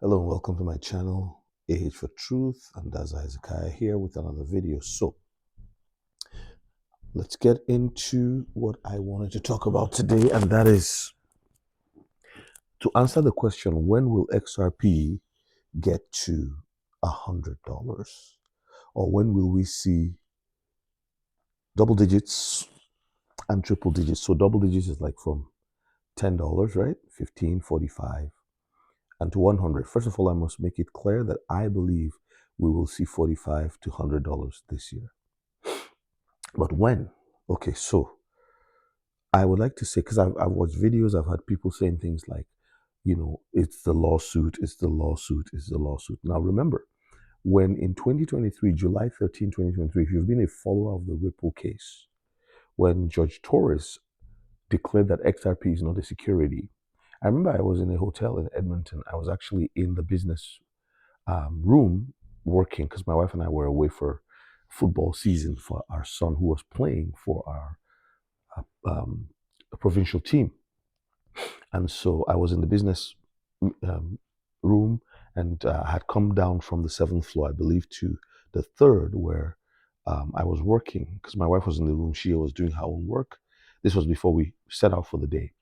Hello and welcome to my channel, AH for Truth, and that's Isaiah here with another video. So let's get into what I wanted to talk about today, and that is to answer the question, when will XRP get to $100? Or when will we see double digits and triple digits? So double digits is like from $10, right? 15, 45, and to 100. First of all, I must make it clear that I believe we will see $45 to $100 this year. But when? Okay, so I would like to say, because I've watched videos, I've had people saying things like, it's the lawsuit, it's the lawsuit, it's the lawsuit. Now remember, when in 2023, July 13, 2023, if you've been a follower of the Ripple case, when Judge Torres declared that XRP is not a security, I remember I was in a hotel in Edmonton. I was actually in the business room working because my wife and I were away for football season for our son who was playing for our um, provincial team. And so I was in the business um, room and had come down from the seventh floor, I believe, to the third where I was working because my wife was in the room. She was doing her own work. This was before we set out for the day.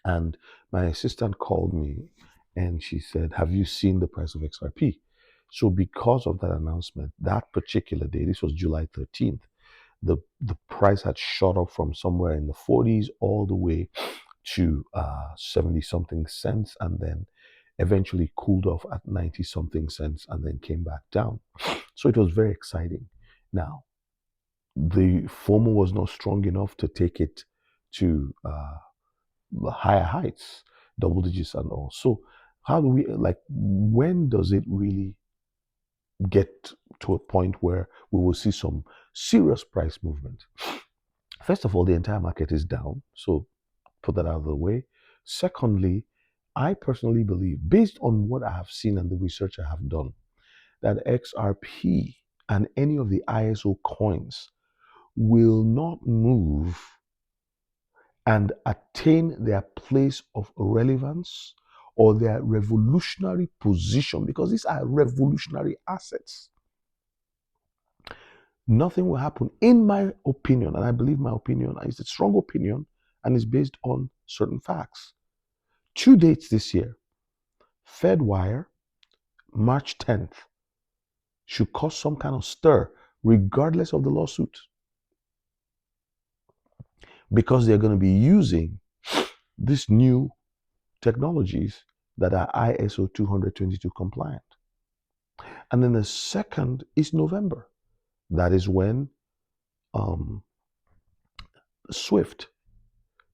And my assistant called me and she said, "Have you seen the price of XRP?" So because of that announcement, that particular day, this was July 13th, the price had shot up from somewhere in the 40s all the way to 70 something cents, and then eventually cooled off at 90 something cents and then came back down. So it was very exciting. Now, the FOMO was not strong enough to take it to higher heights, double digits and all. So how do we, like, when does it really get to a point where we will see some serious price movement? First of all, the entire market is down. So put that out of the way. Secondly, I personally believe, based on what I have seen and the research I have done, that XRP and any of the ISO coins will not move and attain their place of relevance or their revolutionary position, because these are revolutionary assets. Nothing will happen, in my opinion, and I believe my opinion is a strong opinion and is based on certain facts. Two dates this year: FedWire, March 10th, should cause some kind of stir, regardless of the lawsuit, because they're going to be using these new technologies that are ISO 20022 compliant. And then the second is November. That is when Swift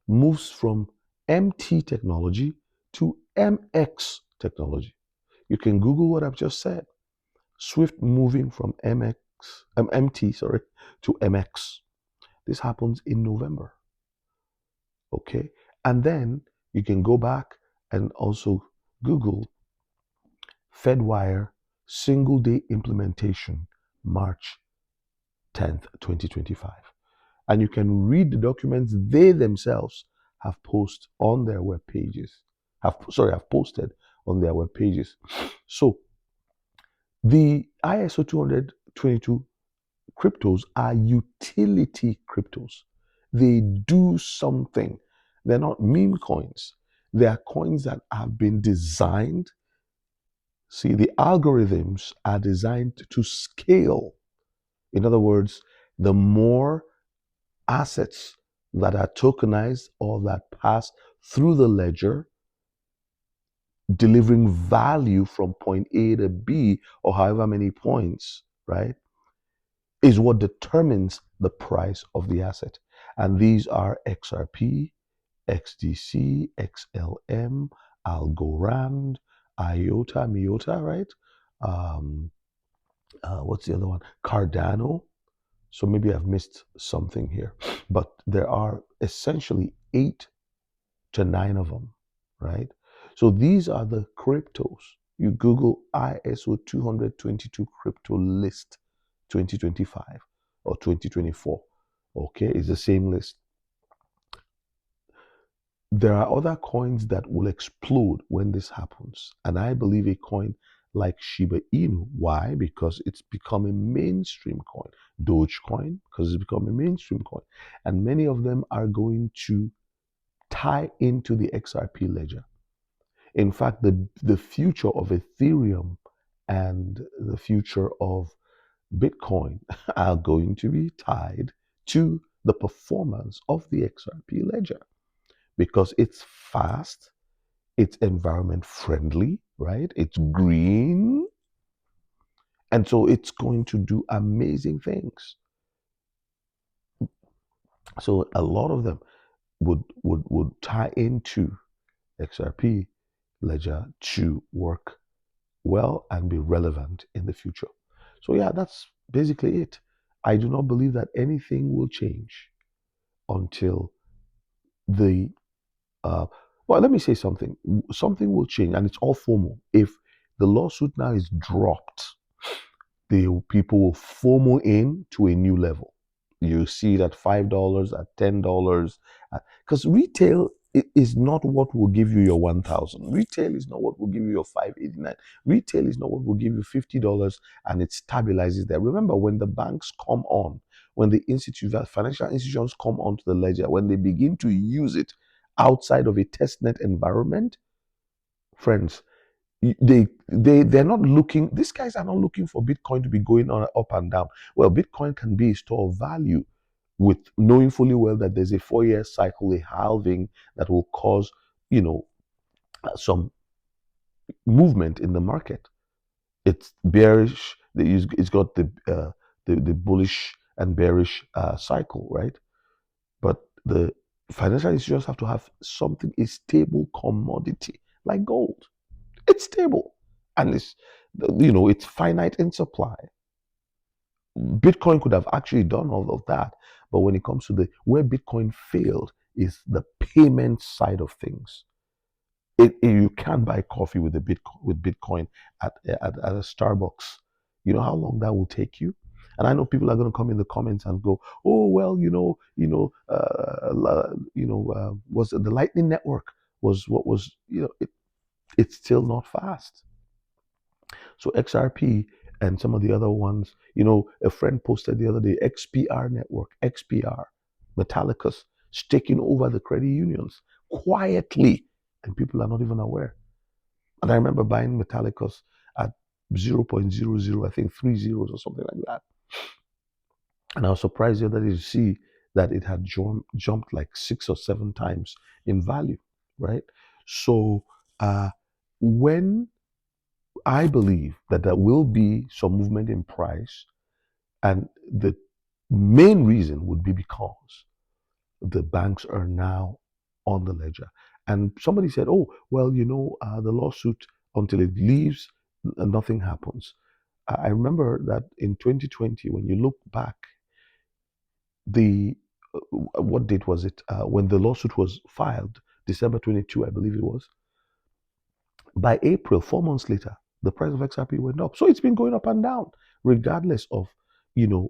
moves from MT technology to MX technology. You can Google what I've just said. Swift moving from MT, to MX. This happens in November. Okay. And then you can go back and also Google FedWire single day implementation, March 10th, 2025. And you can read the documents they themselves have posted on their web pages. Have posted on their web pages. So the ISO 20022 cryptos are utility cryptos. They do something. They're not meme coins. They are coins that have been designed. See, the algorithms are designed to scale. In other words, the more assets that are tokenized or that pass through the ledger, delivering value from point A to B or however many points, right, is what determines the price of the asset. And these are XRP, XDC, XLM, Algorand, IOTA, MIOTA, right? What's the other one? Cardano. So maybe I've missed something here. But there are essentially 8 to 9 of them, right? So these are the cryptos. You Google ISO 20022 crypto list 2025 or 2024. Okay, it's the same list. There are other coins that will explode when this happens. And I believe a coin like Shiba Inu. Why? Because it's become a mainstream coin. Dogecoin, because it's become a mainstream coin. And many of them are going to tie into the XRP ledger. In fact, the future of Ethereum and the future of Bitcoin are going to be tied to the performance of the XRP ledger because it's fast, it's environment friendly, right? It's green. And so it's going to do amazing things. So a lot of them would tie into XRP ledger to work well and be relevant in the future. So yeah, that's basically it. I do not believe that anything will change until the well, let me say something. Something will change, and it's all formal. If the lawsuit now is dropped, the people will FOMO in to a new level. You see it at $5, at $10, because retail is not what will give you your 1,000. Retail is not what will give you your 589. Retail is not what will give you $50, and it stabilizes there. Remember, when the banks come on, when the financial institutions come onto the ledger, when they begin to use it outside of a testnet environment, friends, they're not looking, these guys are not looking for Bitcoin to be going on up and down. Well, Bitcoin can be a store of value with knowing fully well that there's a 4-year cycle, a halving that will cause, some movement in the market. It's bearish. It's got the bullish and bearish cycle, right? But the financial institutions have to have something, a stable commodity like gold. It's stable, and it's finite in supply. Bitcoin could have actually done all of that, but when it comes to where Bitcoin failed is the payment side of things. You can't buy coffee with Bitcoin at a Starbucks. You know how long that will take you. And I know people are going to come in the comments and go, "Oh well, was the Lightning Network was what was it's still not fast." So XRP and some of the other ones, a friend posted the other day, XPR network, XPR, Metallicus, taking over the credit unions quietly, and people are not even aware. And I remember buying Metallicus at 0.00, I think 3 zeros or something like that. And I was surprised the other day to see that it had jumped like 6 or 7 times in value, right? So when I believe that there will be some movement in price, and the main reason would be because the banks are now on the ledger. And somebody said, "Oh, well, the lawsuit until it leaves, nothing happens." I remember that in 2020, when you look back, the what date was it? When the lawsuit was filed, December 22, I believe it was. By April, 4 months later, the price of XRP went up. So it's been going up and down, regardless of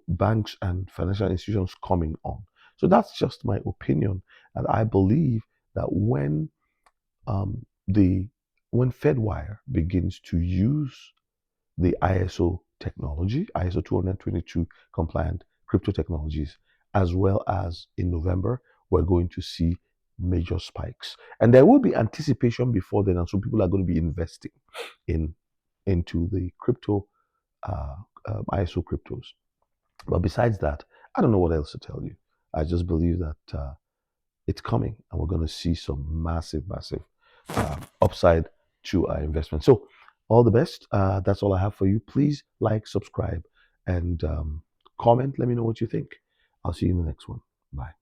banks and financial institutions coming on. So that's just my opinion, and I believe that the when Fedwire begins to use the ISO technology, ISO 222 compliant crypto technologies, as well as in November, we're going to see major spikes. And there will be anticipation before then, and so people are going to be investing into the crypto, ISO cryptos. But besides that, I don't know what else to tell you. I just believe that it's coming, and we're going to see some massive, massive upside to our investment. So, all the best. That's all I have for you. Please like, subscribe, and comment. Let me know what you think. I'll see you in the next one. Bye.